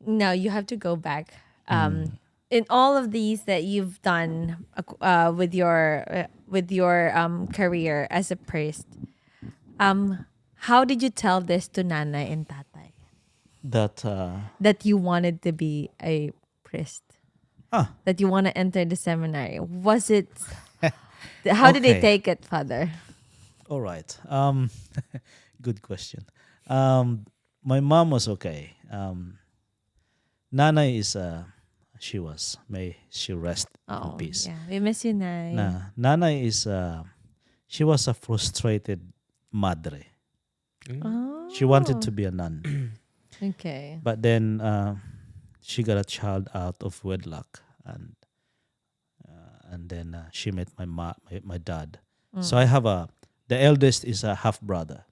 no, you have to go back. In all of these that you've done with your career as a priest, how did you tell this to Nanay and Tatay That that you wanted to be a priest? That you want to enter the seminary? Was it? How did they okay. take it, Father? All right. Good question. My mom was okay. Nana is she was. May she rest in Oh peace. yeah, we miss you, Nay. Nana is she was a frustrated madre. She wanted Oh, to be a nun, okay. but then she got a child out of wedlock, and then she met my dad. So I have the eldest is a half brother.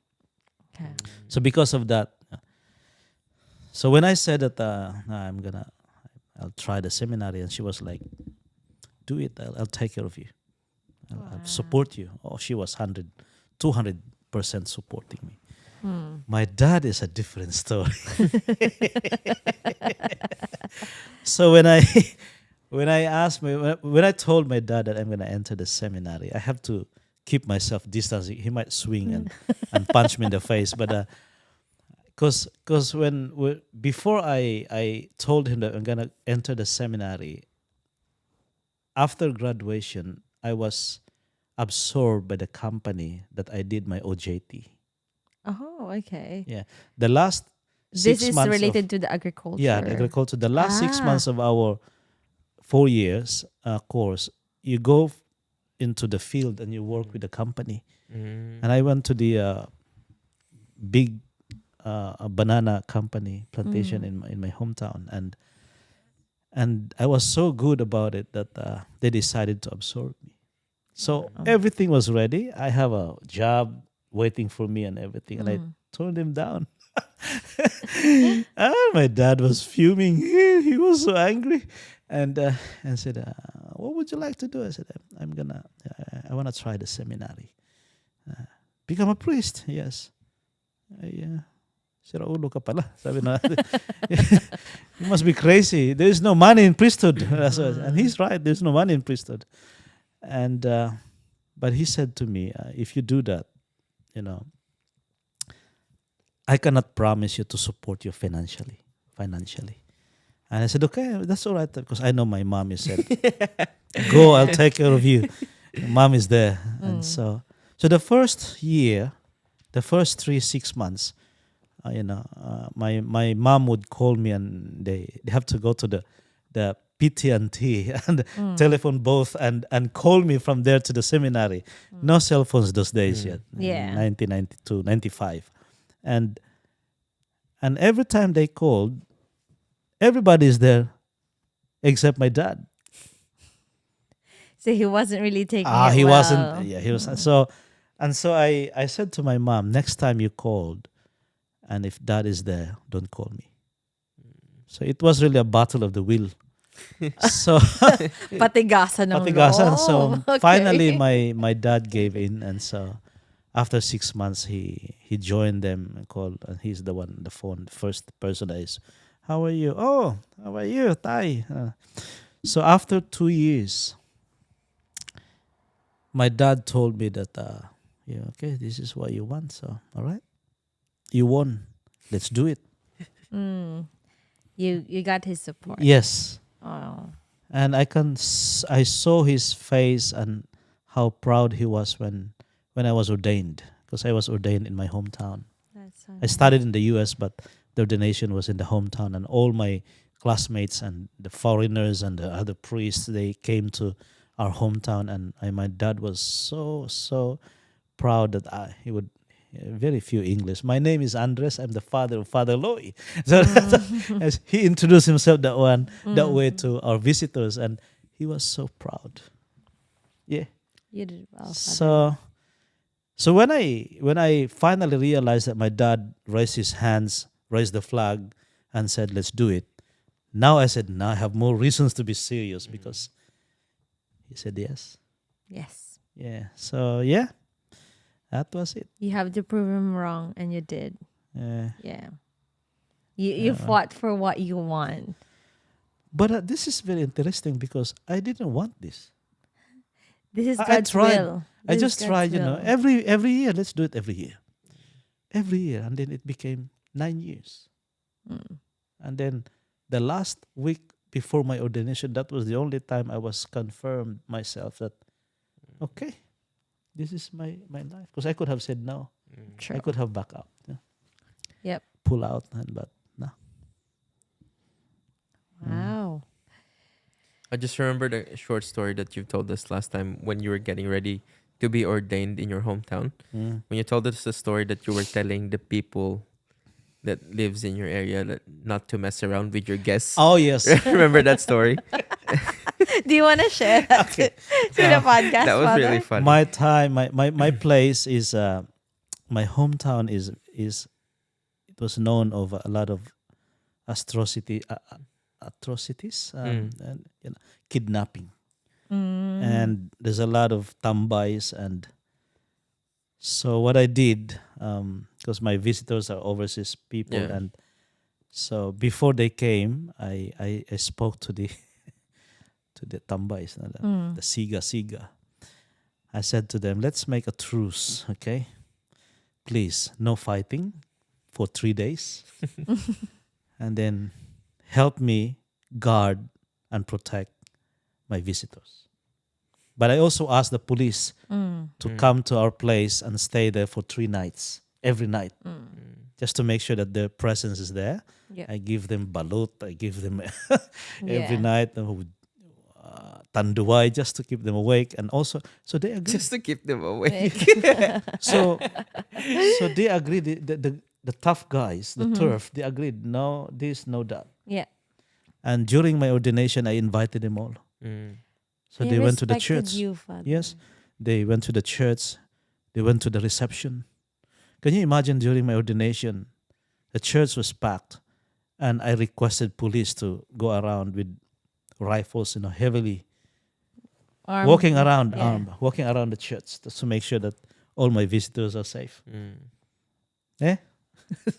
Okay. So because of that, so when I said that I'll try the seminary, and she was like, "Do it. I'll take care of you. I'll support you." Oh, she was 200% supporting me. My dad is a different story. So when I asked me when I told my dad that I'm gonna enter the seminary, I have to keep myself distance. He might swing and punch me in the face, but because before I told him that I'm gonna enter the seminary, after graduation I was absorbed by the company that I did my OJT. Oh, okay. Yeah, the last This six is months of related to the the agriculture. agriculture. The last 6 months Ah. of our 4 years course, you go into the field and you work with the company. And I went to the big a banana company plantation in my hometown, and I was so good about it that they decided to absorb me. So everything was ready. I have a job waiting for me and everything, and I turned him down. My dad was fuming. He was so angry, and said, "What would you like to do?" I said, I want to try the seminary, become a priest." Yes. Yeah. Sira ulo ka pala. Sabi na, you must be crazy. There is no money in priesthood. And he's right. There's no money in priesthood. And but he said to me, if you do that, you know, I cannot promise you to support you financially. And I said, okay, that's all right, because I know my mom is said, go, I'll take care of you. Mom is there. And so the first year, the first 6 months, my mom would call me, and they have to go to the PT&T and telephone both and call me from there to the seminary. No cell phones those days yet, Yeah. 1992, 95. And every time they called, everybody is there except my dad. So he wasn't really taking it He well. wasn't. Yeah, he was. So I said to my mom, next time you called, and if dad is there, don't call me. So it was really a battle of the will. So Patigasan ng patigasan. loob. So Okay. finally, my dad gave in, and so after 6 months, he joined them and called, and he's the one on the phone. The first person is, "How are you? Oh, how are you, Tay?" So after 2 years, my dad told me that, yeah, okay, this is what you want. So all right, you won. Let's do it. You got his support. Yes. Oh. And I saw his face and how proud he was when I was ordained, because I was ordained in my hometown. That's so I nice. studied in the US, but the ordination was in the hometown, and all my classmates and the foreigners and the other priests, they came to our hometown, and my dad was so proud that he would very few English. My name is Andres. I'm the father of Father Loy. So as he introduced himself that way to our visitors, and he was so proud. Yeah. You did well, Father. So when I finally realized that my dad raised his hands, raised the flag, and said, "Let's do it." Now I said, "Now I have more reasons to be serious," because he said yes. Yes. Yeah. So yeah, that was it. You have to prove him wrong, and you did. Yeah. Yeah. You fought for what you want. But this is very interesting because I didn't want this. This is I God's tried. will. I This is just God's tried, will. every year. Let's do it every year. Every year. And then it became 9 years. And then the last week before my ordination, that was the only time I was confirmed myself that, okay, this is my life. Because I could have said no. True. I could have backed out. Yep. Pull out. But no. Wow. I just remembered a short story that you told us last time when you were getting ready to be ordained in your hometown. When you told us the story that you were telling the people that lives in your area that not to mess around with your guests. Oh, yes. Remember that story? Do you want to share that to the podcast? That was Father? really funny. My time, my place is, my hometown is it was known of a lot of atrocities, and kidnapping, and there's a lot of tambays. And so what I did, because my visitors are overseas people, Yeah. and so before they came, I spoke to the to the tambays, the siga. I said to them, let's make a truce, okay? Please, no fighting for 3 days. And then help me guard and protect my visitors. But I also asked the police to come to our place and stay there for 3 nights, every night, just to make sure that their presence is there. Yep. I give them balut, I give them every Yeah. night, tanduay, just to keep them awake. And also, so they agree. Just to keep them awake. So they agreed. The tough guys, the turf, they agreed. No this, no that. Yeah. And during my ordination, I invited them all. So they went to the respected church. You, Father. Yes, they went to the church. They went to the reception. Can you imagine during my ordination, the church was packed, and I requested police to go around with rifles, heavily Armed. walking around, Yeah. armed, walking around the church just to make sure that all my visitors are safe. Eh?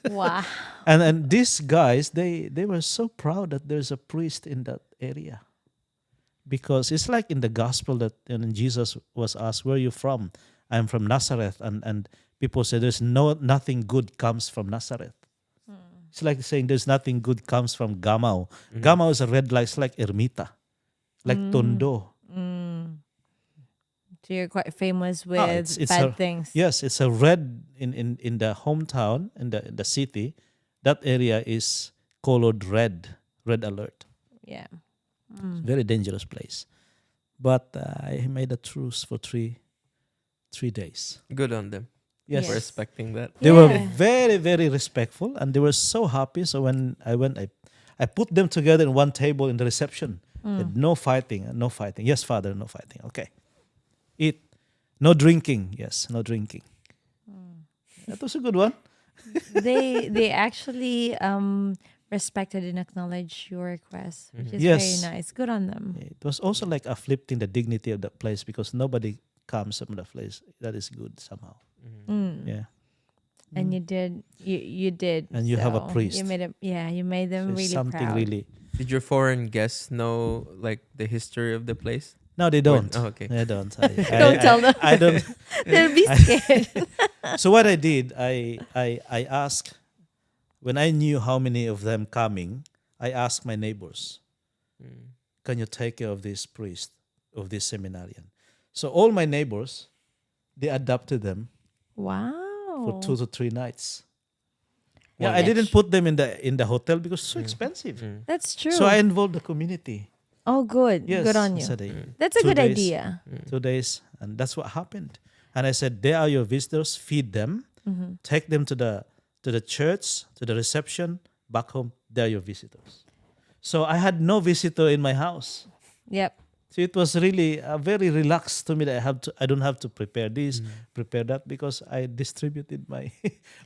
Wow. And these guys, they were so proud that there's a priest in that area, because it's like in the gospel that Jesus was asked, "Where are you from?" "I'm from Nazareth," and people say there's nothing good comes from Nazareth. It's like saying there's nothing good comes from Gamao. Gamao is a red light. It's like Ermita, like Tondo. So you're quite famous with it's bad things. Yes, it's a red in the hometown, in the city. That area is colored red alert. Yeah. Very dangerous place. But I made a truce for three days. Good on them Yes. for respecting that. They were Yeah. very, very respectful, and they were so happy. So when I went, I put them together in one table in the reception. Said, no fighting, no fighting. Yes, Father, no fighting. Okay. Eat. No drinking. Yes, no drinking. That was a good one. They actually respected and acknowledged your request, which is Yes. very nice. Good on them. It was also like uplifting the dignity of that place, because nobody comes from the place. That is good somehow. Yeah. And you did. You did. And you have a so priest. You made it. Yeah, you made So them it's really something proud. really. Did your foreign guests know like the history of the place? No, they don't. Oh, okay. They don't. Don't tell them. I don't. They'll be scared. So what I did, I asked, when I knew how many of them coming, I asked my neighbors, can you take care of this priest, of this seminarian? So all my neighbors, they adopted them Wow. for 2 to 3 nights. Wow. Yeah, I didn't put them in the hotel because it's so expensive. That's true. So I involved the community. Oh, good. Yes. Good on I you. said, That's a 2 good days. idea. 2 days, and that's what happened. And I said, they are your visitors, feed them, take them to the church, to the reception, back home, they're your visitors. So I had no visitor in my house. Yep. So it was really very relaxed to me that I don't have to prepare this, prepare that, because I distributed my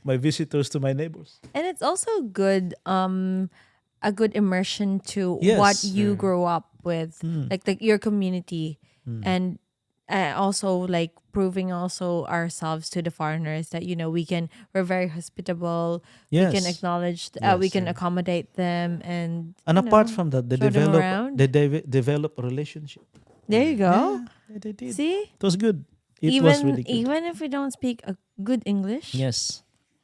my visitors to my neighbors. And it's also good, a good immersion to Yes. what you grow up with, like your community, and also like proving also ourselves to the foreigners that we're very hospitable. Yes. We can acknowledge, we can accommodate them, and apart from that, they show them develop around. develop a relationship. There you go. Yeah, they did. See, It was good. It was really good. even if we don't speak a good English, Yes.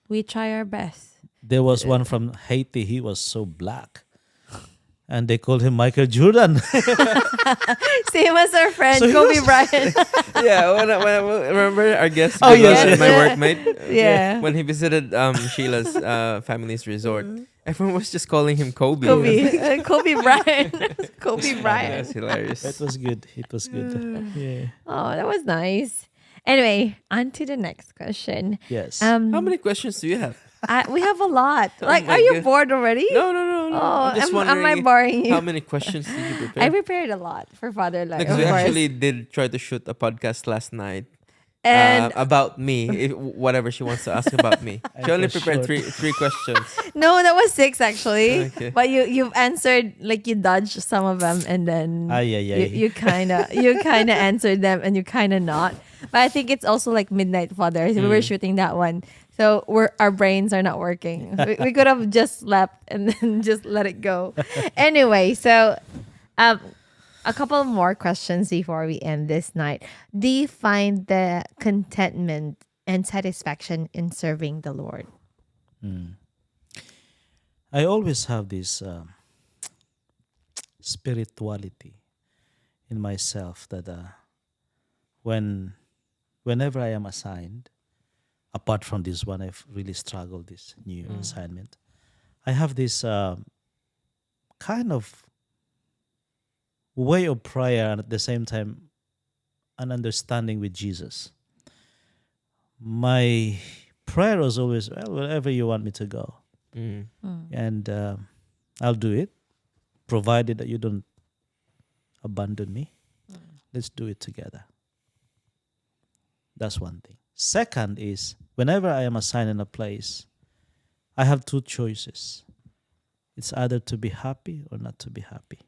we try our best. There was one from Haiti. He was so black. And they called him Michael Jordan. Same as our friend So he Kobe was- Bryant. Yeah, when I remember our guest, Oh, yes, my yes. workmate. Yeah. When he visited Sheila's family's resort, everyone was just calling him Kobe. Kobe Bryant. Kobe That's Bryant. hilarious. It was good. It was good. Yeah. Oh, that was nice. Anyway, on to the next question. Yes. How many questions do you have? We have a lot. Like, my are you God. bored already? No. Oh, I'm just am I wondering boring you? how many questions did you prepare? I prepared a lot for Fatherland, Because of we course. actually did try to shoot a podcast last night And about me, whatever she wants to ask about me. She only was prepared short. three questions. no, that was 6 actually. Okay. But you've answered, like, you dodged some of them, and then Ay, ay, ay. you kind of answered them, and you kind of not. But I think it's also like Midnight Fathers. We were shooting that one, so our brains are not working. We could have just slept and then just let it go. Anyway, so a couple more questions before we end this night. Do you find the contentment and satisfaction in serving the Lord? I always have this spirituality in myself that whenever I am assigned, apart from this one, I've really struggled this new assignment. I have this kind of way of prayer, and at the same time, an understanding with Jesus. My prayer was always, well, wherever you want me to go. And I'll do it, provided that you don't abandon me. Let's do it together. That's one thing. Second is, whenever I am assigned in a place, I have two choices. It's either to be happy or not to be happy.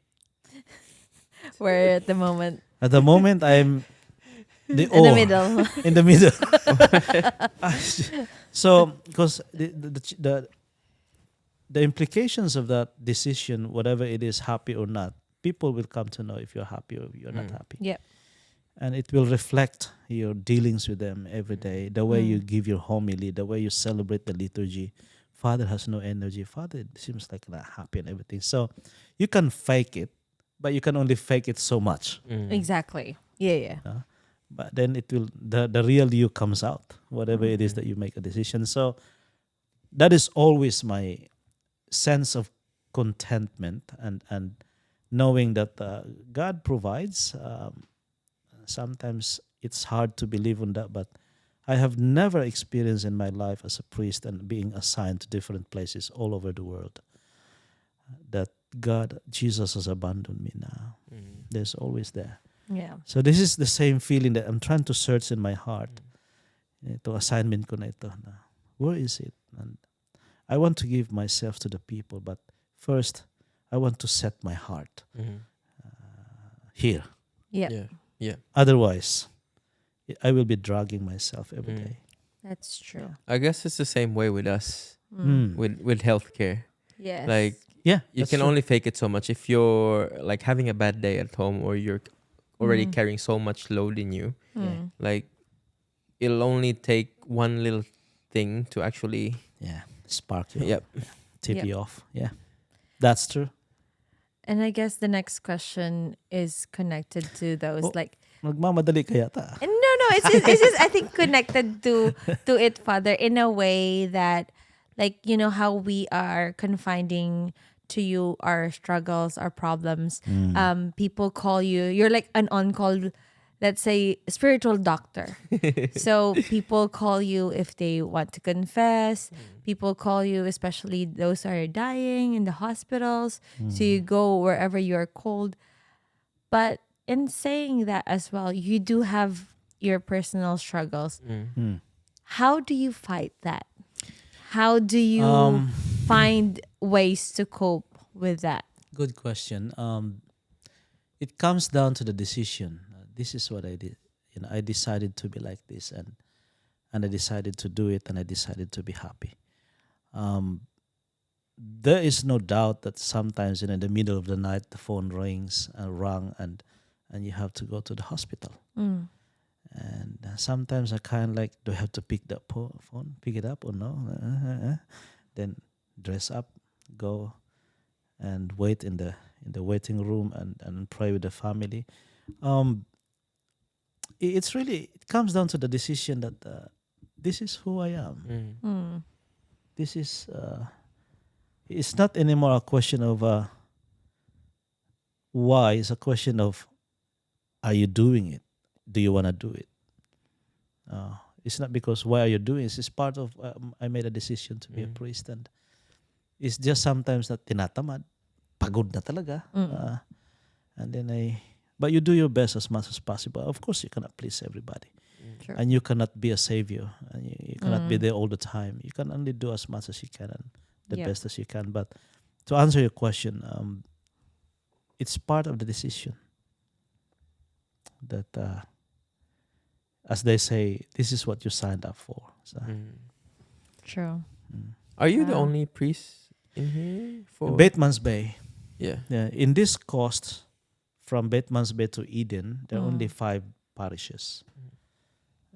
Where at the moment At the moment, I'm the in the middle. In the middle. So, because the implications of that decision, whatever it is, happy or not, people will come to know if you're happy or you're not happy. Yep. And it will reflect your dealings with them every day, the way you give your homily, the way you celebrate the liturgy. Father has no energy. Father seems like not happy and everything. So you can fake it, but you can only fake it so much. Exactly. Yeah. But then it will the real you comes out, whatever it is that you make a decision. So that is always my sense of contentment and knowing that God provides. Sometimes it's hard to believe on that, but I have never experienced in my life as a priest and being assigned to different places all over the world that Jesus has abandoned me now. There's always there. Yeah. So this is the same feeling that I'm trying to search in my heart. Ito assignment ko na ito. Na, where is it? And I want to give myself to the people, but first I want to set my heart here. Yep. Yeah. Otherwise, I will be dragging myself every day. That's true. I guess it's the same way with us with healthcare. Yes. Like Yeah, you that's can true. only fake it so much if you're like having a bad day at home or you're already carrying so much load in you. Like it'll only take one little thing to actually spark you. Yep. Tip Yep. you off. Yeah, that's true. And I guess the next question is connected to those Oh. like Magmamadali kaya ta. no, it's just I think connected to it, Father, in a way that, like, how we are confiding to you our struggles, our problems. People call you. You're like an on-call, let's say, spiritual doctor. So people call you if they want to confess. People call you, especially those who are dying in the hospitals. So you go wherever you're called. But in saying that as well, you do have your personal struggles. How do you fight that? How do you find ways to cope with that? Good question. It comes down to the decision. This is what I did. I decided to be like this, and I decided to do it, and I decided to be happy. Um, there is no doubt that sometimes in the middle of the night the phone rang, and you have to go to the hospital. Mm. And sometimes I kind of like, do I have to pick that phone, pick it up or no? Then dress up, go and wait in the waiting room and pray with the family. Um, it's really, it comes down to the decision that this is who I am. Mm. This is it's not anymore a question of why. It's a question of, are you doing it? Do you want to do it? It's not because why are you doing it? It's part of I made a decision to be a priest, and it's just sometimes that tinatamad, pagod na talaga, and then but you do your best as much as possible. Of course, you cannot please everybody, Sure. and you cannot be a savior, and you cannot be there all the time. You can only do as much as you can and the Yep. best as you can. But to answer your question, it's part of the decision that, as they say, this is what you signed up for. So, True. Are you the Wow. only priest in here for? Batemans Bay, Yeah. in this coast from Batemans Bay to Eden, there are only 5 parishes,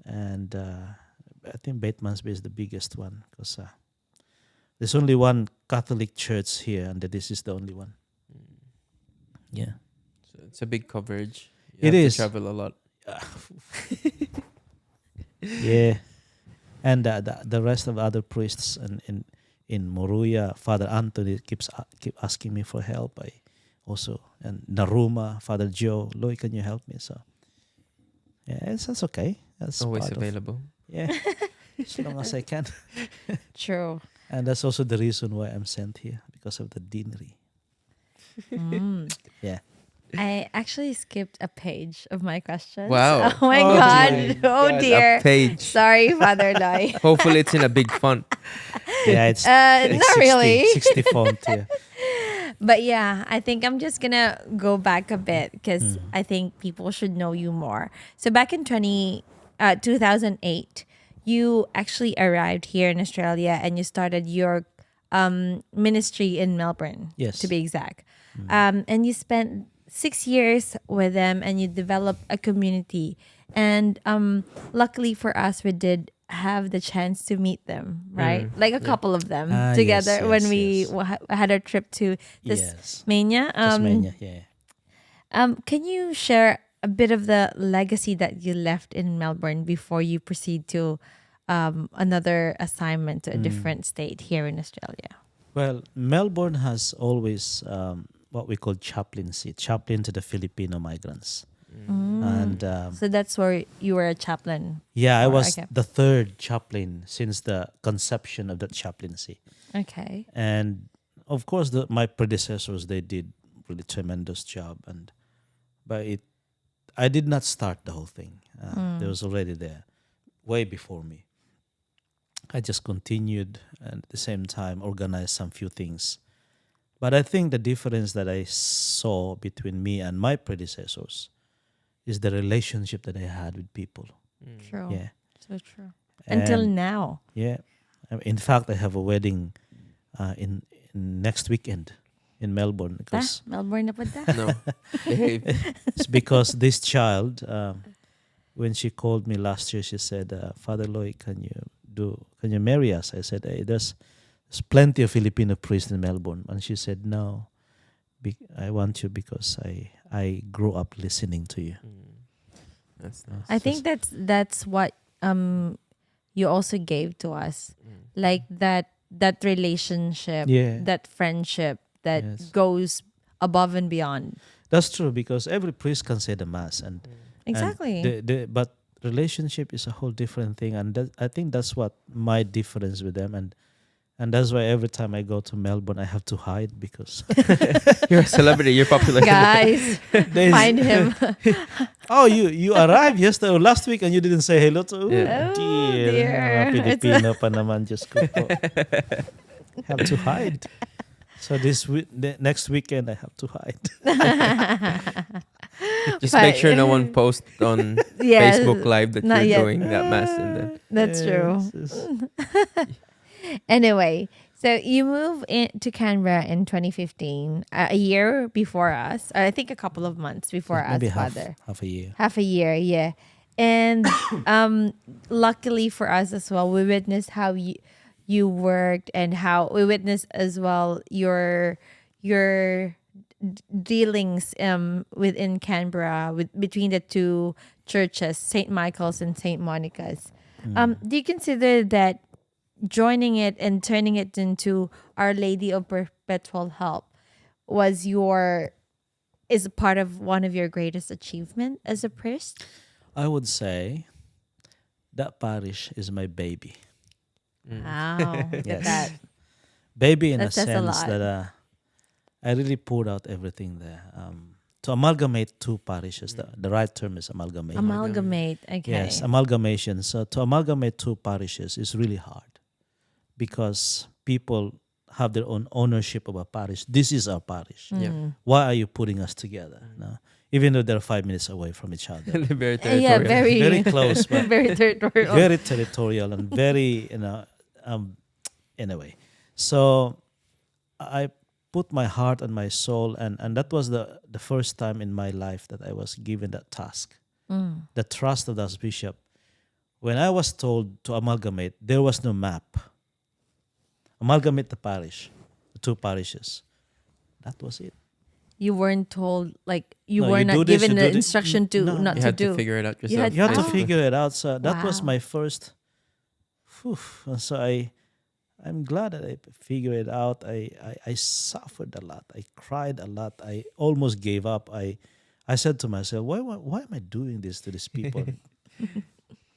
and I think Batemans Bay is the biggest one because there's only one Catholic church here, and this is the only one. Yeah. So it's a big coverage. It You have is. to travel a lot. Yeah, and the rest of other priests in Moruya, Father Anthony keep asking me for help. I also, and Naruma, Father Joe, Loy, can you help me? So yeah, that's okay. That's Always part of- available. yeah, as long as I can. True. And that's also the reason why I'm sent here, because of the deanery. Yeah. I actually skipped a page of my questions. Wow. Oh my Oh god. dear. Oh God, dear. a page. Sorry, Father Loy. Hopefully, it's in a big font. Yeah, it's Not really. 60 font here. But yeah, I think I'm just gonna go back a bit because I think people should know you more. So back in 2008, you actually arrived here in Australia and you started your ministry in Melbourne, Yes. to be exact. And you spent 6 years with them and you developed a community. And luckily for us, we did have the chance to meet them, right? Like a couple of them Ah, together yes, when yes, we yes. had our trip to Yes. Tasmania. Tasmania, yeah. Can you share a bit of the legacy that you left in Melbourne before you proceed to another assignment to a different state here in Australia? Well, Melbourne has always what we call chaplain to the Filipino migrants. And So that's where you were a chaplain. yeah, I Or- was okay. the 3rd chaplain since the conception of that chaplaincy. Okay. And of course, my predecessors, they did really tremendous job. But I did not start the whole thing. They was already there way before me. I just continued and at the same time organized some few things. But I think the difference that I saw between me and my predecessors is the relationship that I had with people. True. Yeah. So true. Until And- now. Yeah. In fact, I have a wedding in next weekend in Melbourne because Melbourne na punta? No. Behave. it's because this child, when she called me last year, she said, Father Loy, can you marry us? I said, hey, there's plenty of Filipino priests in Melbourne. And she said, no, I want you because I grew up listening to you. That's nice. I think that's what you also gave to us. Like that relationship, Yeah. that friendship that Yes. goes above and beyond. That's true because every priest can say the mass. And Exactly. but relationship is a whole different thing. And I think that's what my difference with them. And that's why every time I go to Melbourne, I have to hide because You're a celebrity. You're popular. Guys, find him. oh, you arrived yesterday or last week and you didn't say hello to Yeah. Oh, dear. dear. Mga Pilipino pa naman, Diyos ko po. Have to hide. So the next weekend I have to hide. Just make But- sure no one posts on Yes, Facebook Live that not you're yet. doing that mass and then That's true. Anyway, so you move to Canberra in 2015, a year before us. I think a couple of months before us, Maybe Father. half a year. Half a year, yeah. And luckily for us as well, we witnessed how you worked and how we witnessed as well your dealings within Canberra between the two churches, St. Michael's and St. Monica's. Do you consider that joining it and turning it into Our Lady of Perpetual Help is a part of one of your greatest achievement as a priest? I would say that parish is my baby. Wow, look at Yes. that. Baby in That a says a sense lot. that I really poured out everything there. To amalgamate two parishes, the right term is amalgamate. Amalgamate. Okay. Yes, amalgamation. So to amalgamate two parishes is really hard because people have their own ownership of a parish. This is our parish. Mm. yeah. Why are you putting us together? No? Even though they're 5 minutes away from each other. Very Yeah, territorial. very Very close, but very territorial. very territorial and very, anyway. So I put my heart and my soul, and that was the first time in my life that I was given that task, the trust of the Archbishop. When I was told to amalgamate, there was no map. Amalgamate the parish, the two parishes. That was it. You weren't told, like you No, were you do not this, given you the do this. instruction to No. not You to had do. to figure it out You yourself. had You have to basically. figure it out. So that was Wow. my first. And so I'm glad that I figured it out. I suffered a lot. I cried a lot. I almost gave up. I said to myself, why am I doing this to these people?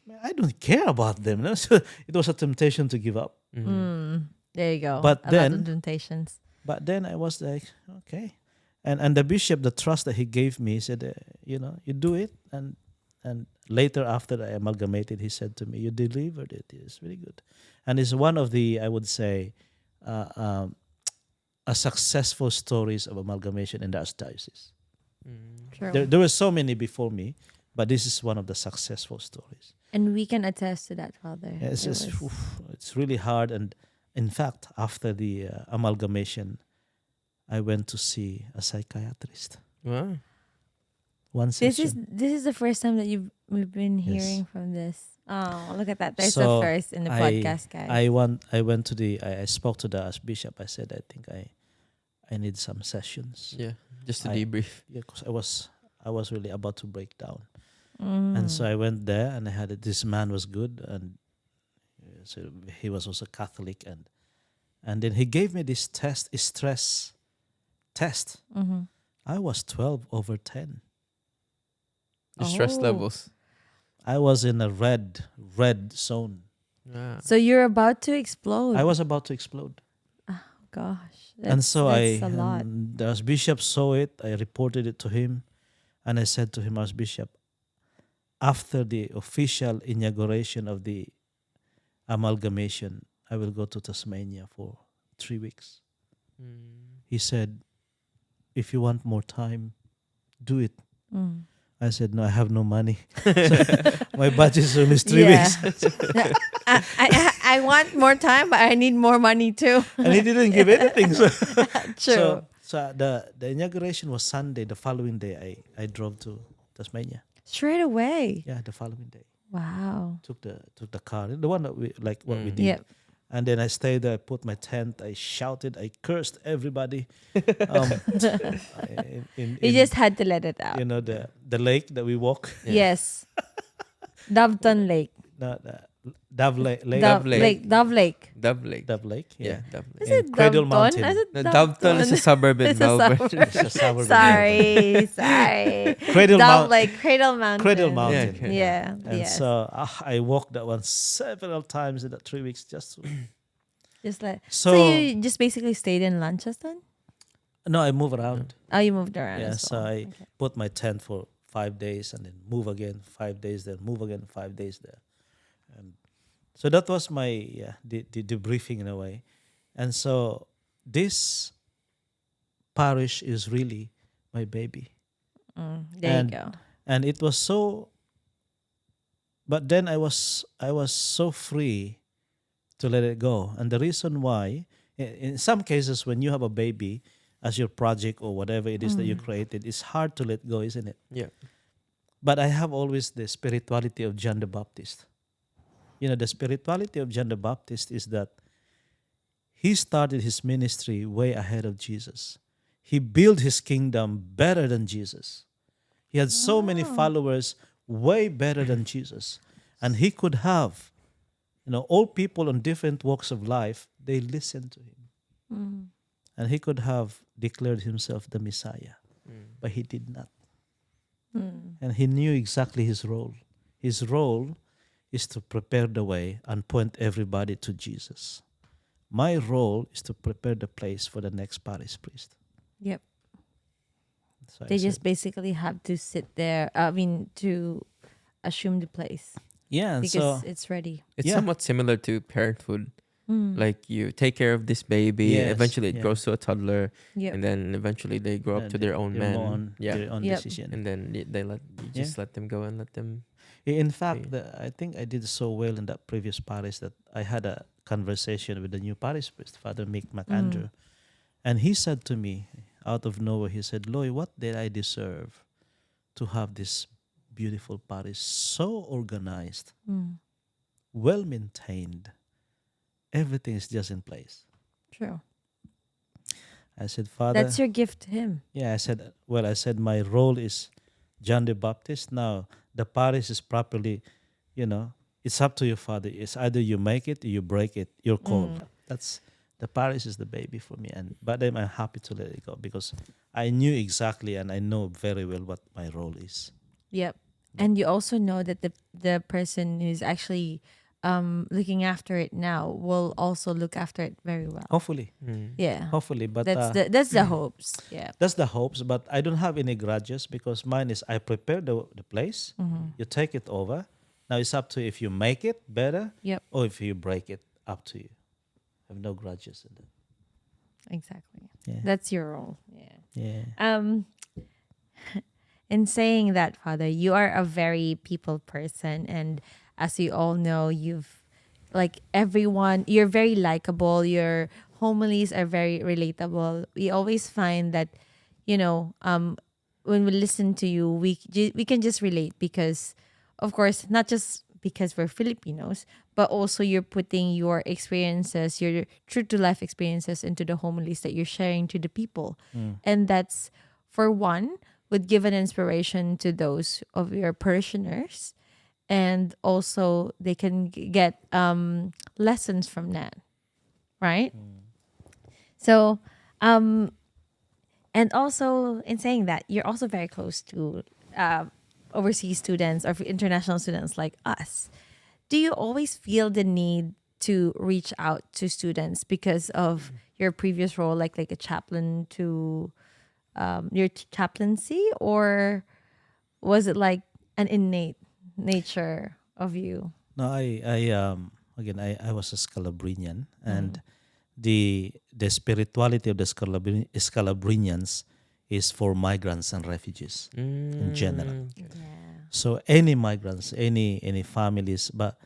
Man, I don't care about them. No? So it was a temptation to give up. There you go. But a lot then- of temptations. But then I was like, okay. And the bishop, the trust that he gave me, he said, you do it. And later, after I amalgamated, he said to me, you delivered it. It's really good. And it's one of the, I would say, a successful stories of amalgamation in the archdiocese. True. There were so many before me, but this is one of the successful stories. And we can attest to that, Father. It's, It just, was- it's really hard. And in fact, after the amalgamation, I went to see a psychiatrist. Wow. One This is session. the first time that we've been Yes. hearing from this. Oh, look at that. There's So a first in the I- podcast, guys. I went to I spoke to the Archbishop. I said, I think I need some sessions. Yeah. Just to I- debrief. Yeah, because I was really about to break down. Mm. And so I went there, and I had this man was good, and so he was also Catholic, and then he gave me this stress test. Mhm. I was 12/10. The stress Oh. levels. I was in a red zone. Yeah. So you're about to explode. I was about to explode. Gosh. And so that's a lot. the Archbishop saw it. I reported it to him, and I said to him, Archbishop, after the official inauguration of the amalgamation, I will go to Tasmania for 3 weeks. He said, if you want more time, do it. Mm. I said, no, I have no money. So my budget is only 3 Yeah. weeks. I want more time, but I need more money too. And he didn't give anything. So, True. so the inauguration was Sunday. The following day, I drove to Tasmania. Straight away. Yeah, the following day. Wow. Took the car, the one that we what we did. Yep. And then I stayed there. I put my tent. I shouted. I cursed everybody. You just had to let it out. The lake that we walk. Yes. Doveton Lake. No, the Dove Lake. Dove Lake. Lake. Dove Lake. Dove Lake. Dove Lake. Yeah, Yeah. Dove Is Lake. it Cradle Doveton? Mountain. Is it No, Doveton is a suburb in It's a Melbourne. suburb. It's a suburb of Sorry. Cradle Dove Mount- Lake. Cradle Mountain. Cradle Mountain. okay. Yeah. And Yes. so I walked that one several times in that 3 weeks just to, Just like so, so you just basically stayed in Launceston? no, I move around. Oh, you moved around. Yeah, as so well. I Okay. put my tent for 5 days and then move again 5 days there, move again 5 days there. And so that was my the debriefing in a way. And so this parish is really my baby. There you and go. and it was so. But then I was so free to let it go, and the reason why, in some cases, when you have a baby as your project or whatever it is that you created, it's hard to let go, isn't it? Yeah. But I have always the spirituality of John the Baptist. The spirituality of John the Baptist is that he started his ministry way ahead of Jesus. He built his kingdom better than Jesus. He had so many followers way better than Jesus. And he could have, all people on different walks of life, they listened to him. And he could have declared himself the Messiah, but he did not. And he knew exactly his role. His role is to prepare the way and point everybody to Jesus. My role is to prepare the place for the next parish priest. Yep. So I They said, just basically have to sit there. To assume the place yeah, and because so it's ready. It's Yeah. somewhat similar to parenthood. Like you take care of this baby, Yes, eventually it yeah. grows to a toddler, Yep. and then eventually they grow up to their own they're men. more on Yeah. their own Yep. decision. And then they let you Yeah. just let them go and let them. In fact, Okay. I think I did so well in that previous parish that I had a conversation with the new parish priest, Father Mick McAndrew, and he said to me, out of nowhere, he said, "Loy, what did I deserve to have this beautiful parish so organized, well maintained? Everything is just in place." True. I said, "Father, That's your gift to him. yeah." I said, my role is John the Baptist. Now the parish is properly, it's up to you, Father. It's either you make it or you break it. Your call. That's the parish is the baby for me, but then I'm happy to let it go because I knew exactly and I know very well what my role is. Yep. And you also know that the person who's actually looking after it now will also look after it very well. Hopefully, Yeah. hopefully, but That's the hopes. Yeah. that's the hopes. But I don't have any grudges because mine is I prepare the place. You take it over. Now it's up to you if you make it better Yep. or if you break it. Up to you. I have no grudges in that. Exactly. Yeah. That's your role. Yeah. Yeah. In saying that, Father, you are a very people person, and as you all know, you're very likable. Your homilies are very relatable. We always find that, when we listen to you, we can just relate because, of course, not just because we're Filipinos, but also you're putting your experiences, your true to life experiences into the homilies that you're sharing to the people. And that's, for one, would give an inspiration to those of your parishioners. And also they can get lessons from that. Right? So, and also in saying that, you're also very close to overseas students or international students like us. Do you always feel the need to reach out to students because of your previous role, like a chaplain to your chaplaincy, or was it like an innate nature of you? No, again I was a Scalabrinian and the spirituality of the Scalabrinians is for migrants and refugees in general. Yeah. So any migrants, any families, but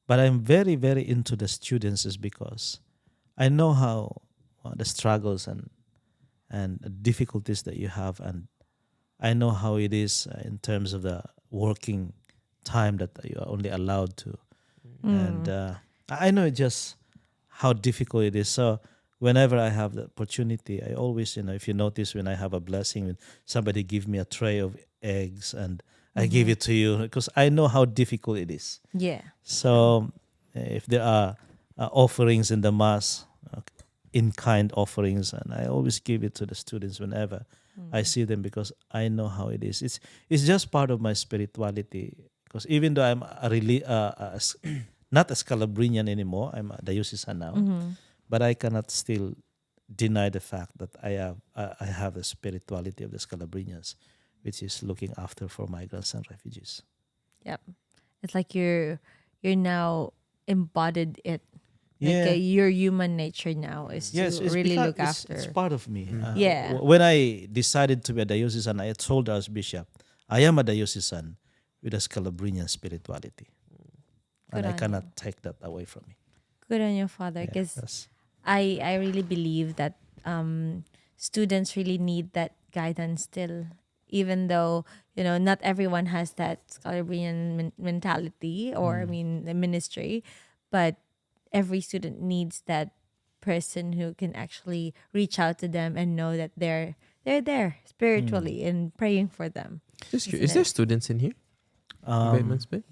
I'm very very into the students is because I know how the struggles and difficulties that you have, and I know how it is in terms of the working time that you are only allowed to, and I know just how difficult it is. So whenever I have the opportunity, I always, if you notice, when I have a blessing, when somebody give me a tray of eggs and I give it to you because I know how difficult it is. Yeah. So if there are offerings in the mass, in-kind offerings, and I always give it to the students whenever I see them because I know how it is. It's just part of my spirituality because even though I'm not a Scalabrinian anymore, I'm a diocesan now, but I cannot still deny the fact that I have the spirituality of the Scalabrinians, which is looking after for migrants and refugees. Yep. It's like you're now embodied it. Yeah. Your human nature now is to Yes, it's really because look after. it's part of me. Yeah. When I decided to be a diocesan, I told the Archbishop, I am a diocesan with a Scalabrinian spirituality. Good And I on cannot you. take that away from me. Good on your father, Yeah, because that's- I really believe that students really need that guidance still, even though not everyone has that Scalabrian mentality, or I mean the ministry, but every student needs that person who can actually reach out to them and know that they're there spiritually and praying for them. Just Isn't curious, is there it? students in here? um, Bay?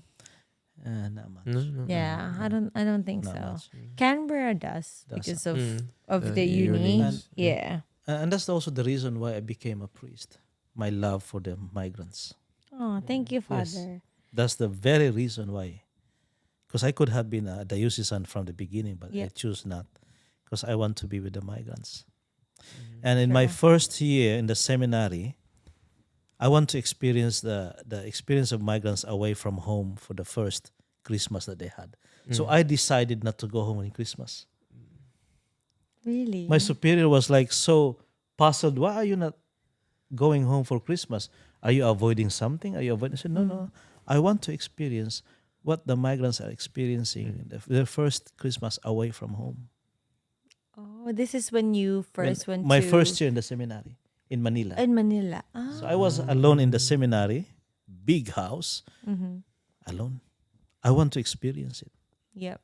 not much. No. Yeah, I don't think Not so. much. Canberra does Does. because Mm. of The the uni. unis. Yeah. And that's also the reason why I became a priest. My love for the migrants. Oh, thank you, Yes. Father. That's the very reason why. Because I could have been a diocesan from the beginning, but I Yep. choose not. Because I want to be with the migrants. And in my Sure. first year in the seminary, I want to experience the experience of migrants away from home for the first Christmas that they had. So I decided not to go home on Christmas. Really? My superior was like so puzzled. Why are you not going home for Christmas? Are you avoiding something? Are you avoiding? I said, no. I want to experience what the migrants are experiencing, their first Christmas away from home. Oh, this is when you first went My to first year in the seminary in Manila. in Manila. So I was alone in the seminary, big house, alone. I want to experience it Yep.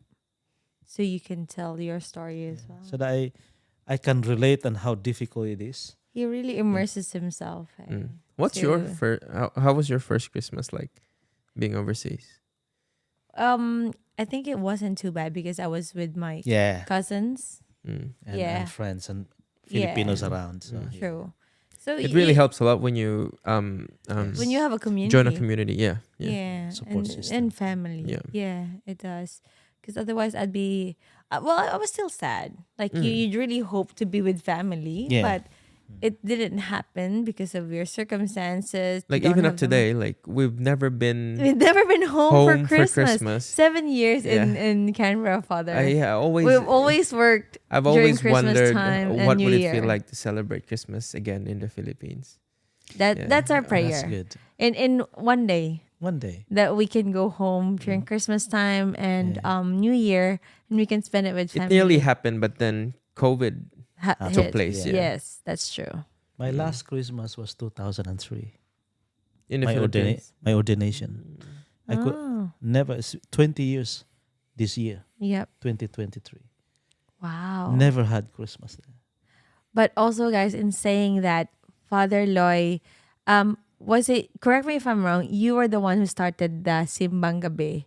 So you can tell your story as well. so that I can relate on how difficult it is. He really immerses himself. What's your to- first? How was your first Christmas like, being overseas? I think it wasn't too bad because I was with my Yeah, cousins. and Yeah. friends and Yeah. Filipinos around. So, yeah. True. So It really helps a lot when you when you have a community. join a community. Yeah. Yeah, Support and system. family. Yeah. Yeah, it does. Because otherwise, I'd be I was still sad. Like you'd really hope to be with family, Yeah. but it didn't happen because of your circumstances. You Like don't even have up today, like we've never been. we've never been home, Home for for Christmas. Christmas. 7 years Yeah. in Canberra, Father. We've We've always worked. I've during always Christmas wondered time and what New would it Year. feel like to celebrate Christmas again in the Philippines. Yeah. That's our That's prayer. good. In one day, One day. that we can go home during Christmas time and New Year, and we can spend it with It family. nearly happened, but then COVID took Hit. place. Yeah. Yes, that's true. My last Christmas was 2003. In the My Philippines. my ordination. I could Oh, never 20 years this year, yep. 2023. Wow. Never had Christmas there. But also, guys, in saying that, Father Loy, was it, correct me if I'm wrong, you were the one who started the Simbang Gabi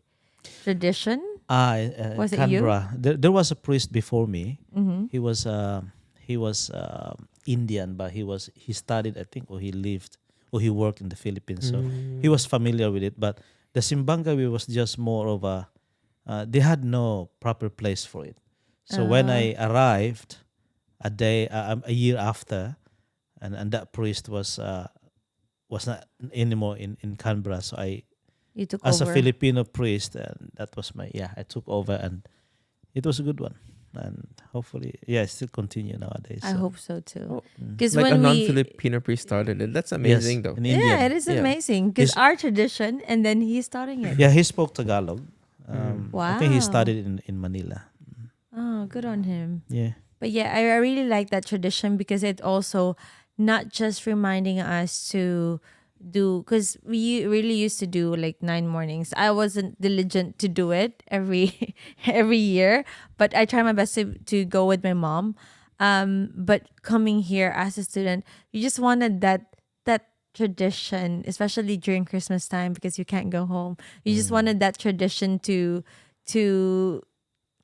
tradition? Was it you? Canberra. There was a priest before me. Mm-hmm. He was Indian, but he studied, I think, or he lived or he worked in the Philippines. So he was familiar with it. But the Simbangawi was just more of a. They had no proper place for it. So when I arrived, a year after, and that priest was not anymore in Canberra. So You took as over. a Filipino priest, and that was I took over, and it was a good one, and hopefully I still continue nowadays. I hope so too. Oh, Because like a when we non-Filipino priest started it. That's amazing, though. an Indian. yeah, it is Yeah. amazing because He's- our tradition, and then he's starting it. Yeah, he spoke Tagalog. I think he Wow. studied in Manila. Oh, good on him. Yeah, But yeah, I really like that tradition because it also not just reminding us to do, because we really used to do like 9 mornings. I wasn't diligent to do it every every year, but I try my best to go with my mom. But coming here as a student, you just wanted that tradition, especially during Christmas time because you can't go home. You just wanted that tradition to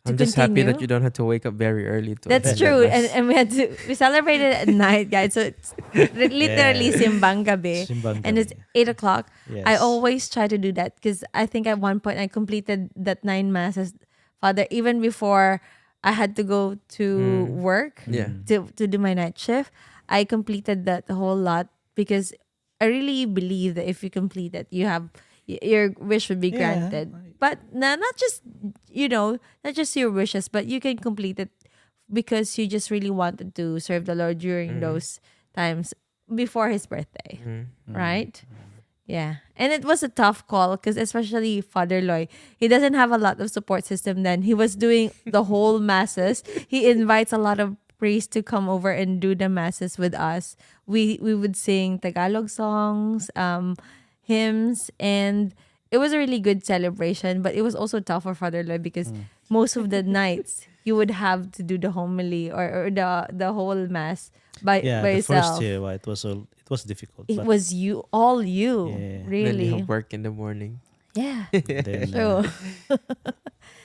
I'm just happy that continue. you don't have to wake up very early to That's attend that true, mass. and we celebrated at night, guys. So it's literally Yeah. Simbang Gabi, Simbang and it's Gabi. 8 o'clock. Yes. I always try to do that because I think at one point I completed that 9 masses, Father, even before I had to go to work Yeah. to do my night shift. I completed that whole lot because I really believe that if you complete it, you have your wish would be granted. but not just not just your wishes, but you can complete it because you just really wanted to serve the Lord during those times before his birthday, right? Yeah. And it was a tough call because especially Father Loy, he doesn't have a lot of support system then. He was doing the whole masses. He invites a lot of priests to come over and do the masses with us. We would sing Tagalog songs, hymns, and it was a really good celebration, but it was also tough for Father Loy because most of the nights you would have to do the homily or the whole mass by The yourself. first year, it was difficult. It but was all you, Yeah. Then you really. have work in the morning. Yeah, then, true.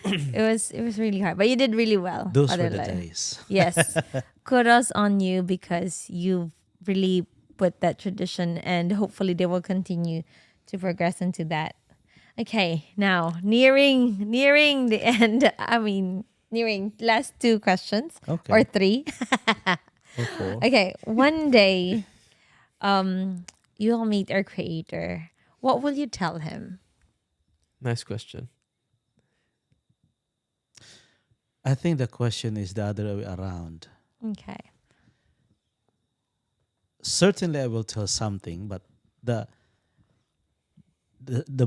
It was really hard, but you did really well. those Father were the Loy. days. Yes, kudos on you because you've really put that tradition, and hopefully they will continue to progress into that. Okay, now nearing the end. I mean, nearing last two questions Okay. or three. Or four. Okay, one day, you'll meet our creator. What will you tell him? Nice question. I think the question is the other way around. Okay. Certainly, I will tell something, but the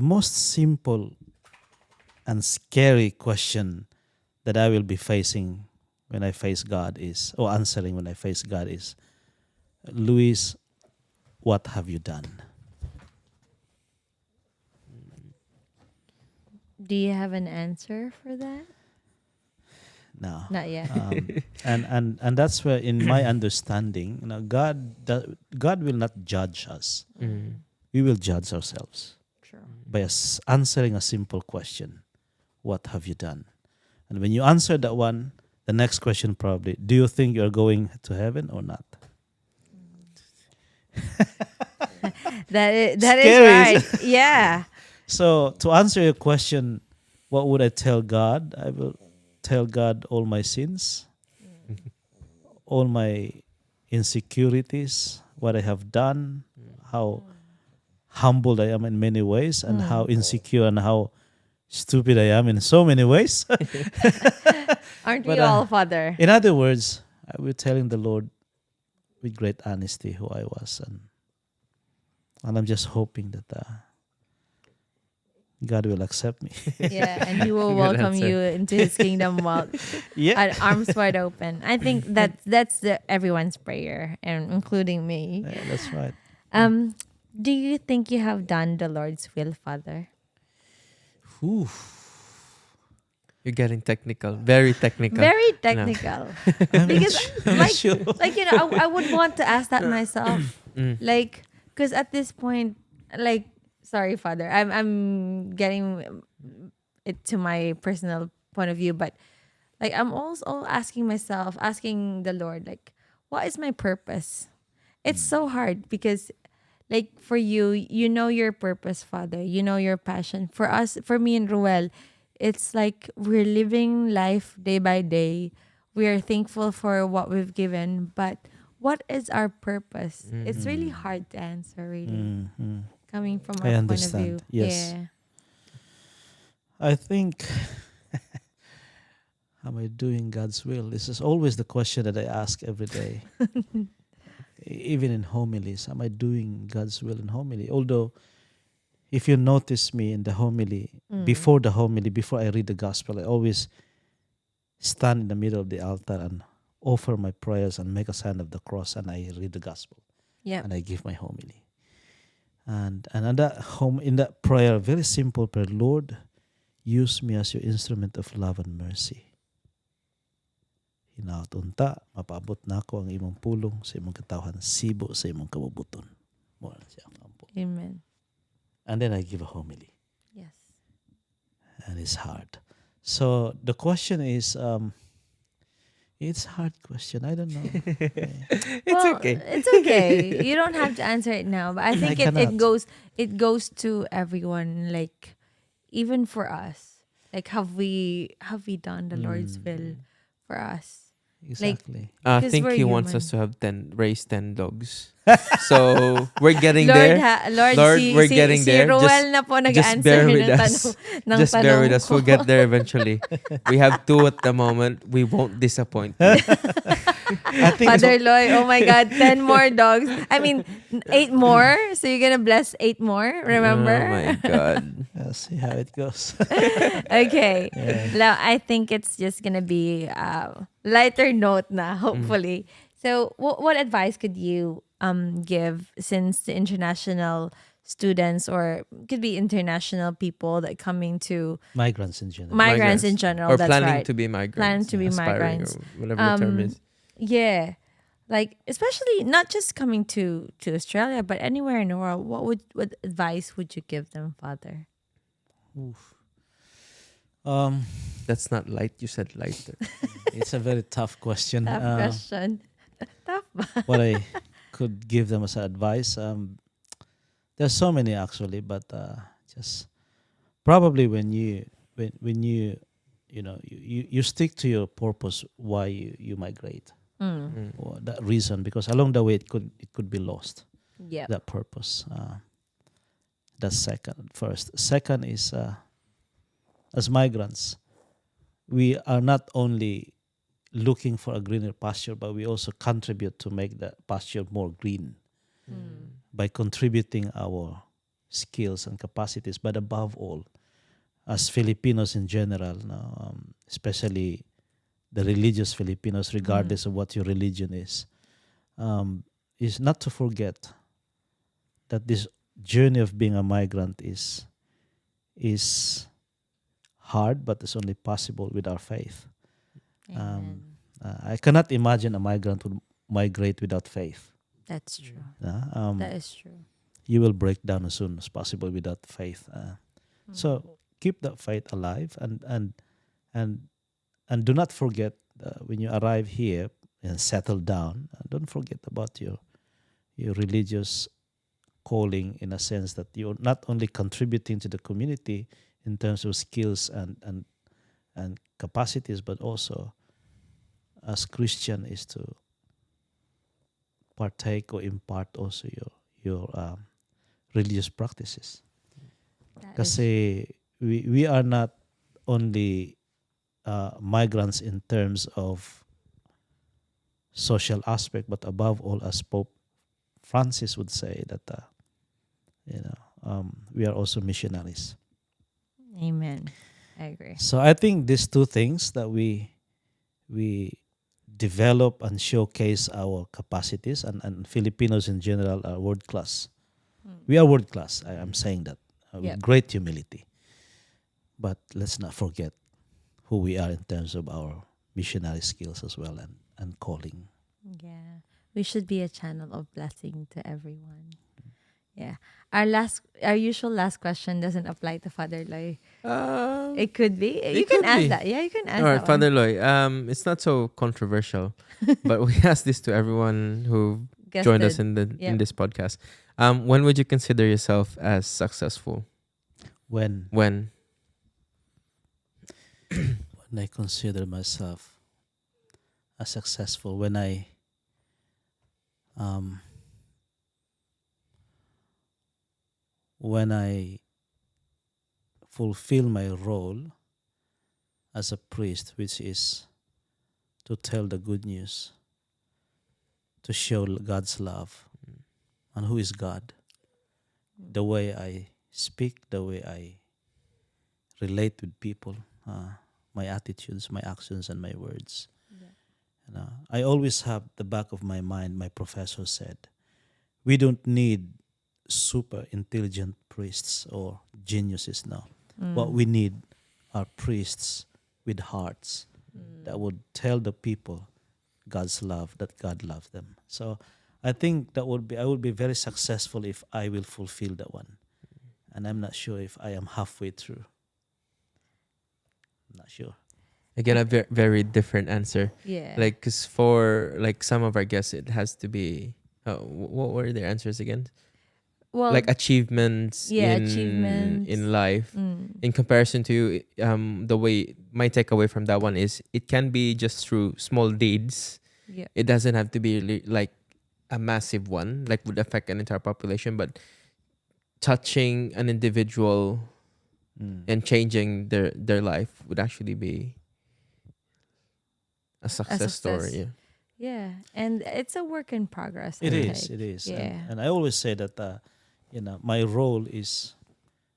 most simple and scary question that I will be facing when I face God is, or answering when I face God is, Luis, what have you done? Do you have an answer for that? No. Not yet. And that's where, in my understanding, God will not judge us. We will judge ourselves True. by answering a simple question: what have you done? And when you answer that one, the next question probably: do you think you're going to heaven or not? That is Scary, right. Yeah. So to answer your question, what would I tell God? I will tell God all my sins, all my insecurities, what I have done, how humbled I am in many ways, and how insecure and how stupid I am in so many ways. Aren't But, we all, Father? In other words, I will telling the Lord with great honesty who I was, and I'm just hoping that God will accept me. Yeah, and he will Good welcome answer. you into his kingdom Yeah. at arms wide open. I think that's everyone's prayer, and including me. Yeah, that's right. Do you think you have done the Lord's will, Father? Ooh. You're getting technical. Very technical. Very No. technical. I'm Because not like sure. I would want to ask that myself. Like, because at this point, like, sorry, Father, I'm getting it to my personal point of view, but like I'm also asking myself, asking the Lord, like, what is my purpose? It's so hard because, like, for you, you know your purpose, Father. You know your passion. For us, for me and Ruel, it's like we're living life day by day. We are thankful for what we've given, but what is our purpose? It's really hard to answer, really, coming from I our point of view. understand. Yes. Yeah. I think, am I doing God's will? This is always the question that I ask every day. Even in homilies, am I doing God's will in homily? Although, if you notice me in the homily, before I read the gospel, I always stand in the middle of the altar and offer my prayers and make a sign of the cross, and I read the gospel Yeah. and I give my homily. And in that prayer, very simple prayer: Lord, use me as your instrument of love and mercy. Hinaut-unta, mapaabot na ako ang imong pulong sa imong katawhan, sibo sa imong kabubuton. Mo na siya. Amen. And then I give a homily. Yes. And it's hard. So the question is, it's a hard question. I don't know. It's okay. It's okay. You don't have to answer it now, but I think cannot. it goes to everyone. Like, even for us, like, have we done the Lord's will for us? Exactly. I 'Cause think we're he wants human. us to have raise 10 dogs. So we're getting Lord, there. Lord, Lord, si, we're si, getting si there. Ruel na po Just nag-answer bear with ng us. ng Just bear with tanong us. ko. We'll get there eventually. We have two at the moment. We won't disappoint you. I think Father Loy, oh my God, 10 more dogs. I mean, 8 more. So you're gonna bless 8 more, remember? Oh my God. see how it goes. Okay. Yeah. Now, I think it's just gonna be lighter note na, hopefully. So, what advice could you give, since the international students, or could be international people that coming to Migrants in general. migrants in general, Or that's planning right. to be migrants. Planning to be aspiring, migrants. or whatever the term is. Yeah. Like, especially not just coming to Australia, but anywhere in the world, what advice would you give them, Father? Oof. Um, That's not light. You said lighter. it's a very tough question. Tough question. Tough ba? What I could give them as advice, there's so many actually, but just probably when you you stick to your purpose, why you migrate, or that reason, because along the way it could be lost, Yeah. that purpose. That's second is, as migrants, we are not only looking for a greener pasture, but we also contribute to make the pasture more green by contributing our skills and capacities. But above all, as Filipinos in general, no, especially the religious Filipinos, regardless of what your religion is not to forget that this journey of being a migrant is hard, but it's only possible with our faith. Amen. I cannot imagine a migrant would migrate without faith. That's true. That is true. you will break down as soon as possible without faith. So keep that faith alive, and do not forget, when you arrive here and settle down. Don't forget about your religious calling, in a sense that you're not only contributing to the community in terms of skills and capacities, but also as Christian is to partake or impart also your religious practices. Kasi we are not only migrants in terms of social aspect, but above all, as Pope Francis would say, that we are also missionaries. Amen. I agree. So I think these two things, that we develop and showcase our capacities, and Filipinos in general are world class. We are world class. I'm saying that with great humility. But let's not forget who we are in terms of our missionary skills as well, and calling. Yeah. We should be a channel of blessing to everyone. Yeah. Our usual last question doesn't apply to Father Loy. It could be. You can could ask be. that. Yeah, you can ask All right, that Father one. Loy. It's not so controversial, but we ask this to everyone who joined us in this podcast. When would you consider yourself as successful? When When? I consider myself as successful, when I fulfill my role as a priest, which is to tell the good news, to show God's love, and who is God. The way I speak, the way I relate with people, my attitudes, my actions, and my words. I always have the back of my mind, my professor said, we don't need super intelligent priests or geniuses now. What we need are priests with hearts that would tell the people God's love, that God loves them. So I think I would be very successful if I will fulfill that one. And I'm not sure if I am halfway through. I'm not sure. Again, a very different answer. Yeah. Like, cause for like some of our guests, it has to be. What were their answers again? well, Like achievements achievements. in life. In comparison to the way my takeaway from that one is, it can be just through small deeds. Yeah. It doesn't have to be like a massive one, like would affect an entire population, but touching an individual and changing their life would actually be a success success. story. Yeah, and it's a work in progress. It I is. think. It is. Yeah. And I always say that, my role is,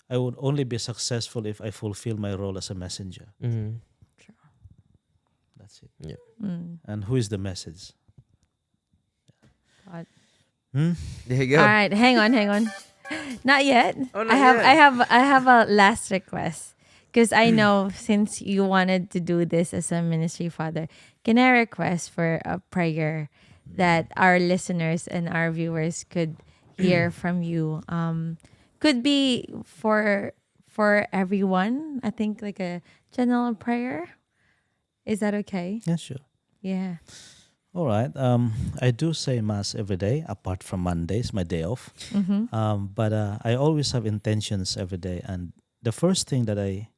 I would only be successful if I fulfill my role as a messenger. Mm-hmm. That's it. Yeah. And who is the message? God. Hmm? There you go. All right, hang on. Not yet. Oh, not I have a last request. Because I know since you wanted to do this as a ministry father, can I request for a prayer that our listeners and our viewers could hear from you? Could be for everyone. I think like a general prayer. Is that okay? Yeah, sure. Yeah. All right. I do say mass every day, apart from Mondays, my day off. But I always have intentions every day, and the first thing that I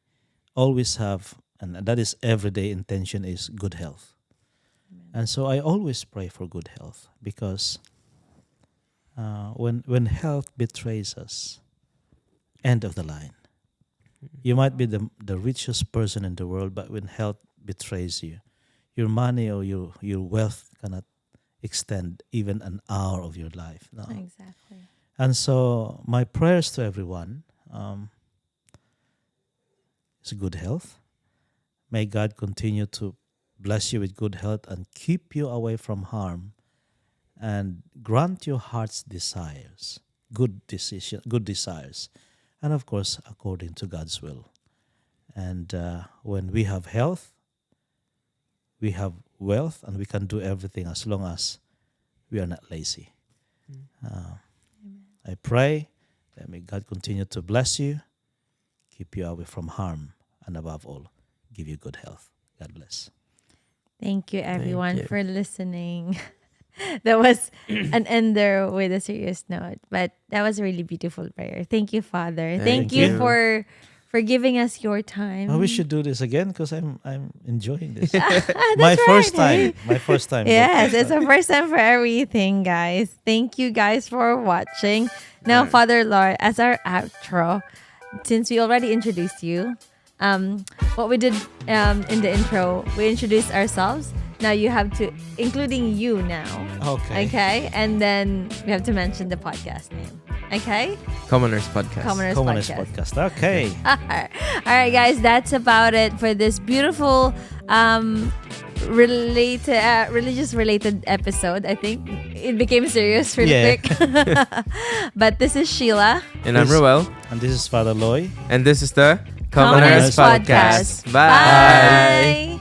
always have, and that is everyday intention, is good health. And so I always pray for good health, because when health betrays us, end of the line. You might be the richest person in the world, but when health betrays you, your money or your wealth cannot extend even an hour of your life. No. Exactly. And so my prayers to everyone is good health. May God continue to bless you with good health and keep you away from harm, and grant your heart's desires, good desires, and of course according to God's will. And when we have health, we have wealth, and we can do everything as long as we are not lazy. I pray that may God continue to bless you, keep you away from harm, and above all, give you good health. God bless. Thank you, everyone, you. for listening. That was an ender with a serious note, but that was a really beautiful prayer. Thank you, Father. Thank Thank you you. for giving us your time. We should do this again, because I'm enjoying this. That's My first right, time. My first time. Yes, it's a first time for everything, guys. Thank you guys for watching. Now, Father Lord, as our outro, since we already introduced you, what we did in the intro, we introduced ourselves. Now you have to, including you now. Okay. Okay? And then we have to mention the podcast name. Okay? CommoNurse podcast. CommoNurse CommoNurse podcast. podcast. Okay. All right, guys, that's about it for this beautiful religious related episode. I think it became serious really quick. But this is Sheila. And I'm Ruel. And this is Father Loy. And this is the CommoNurse CommoNurse podcast. Bye.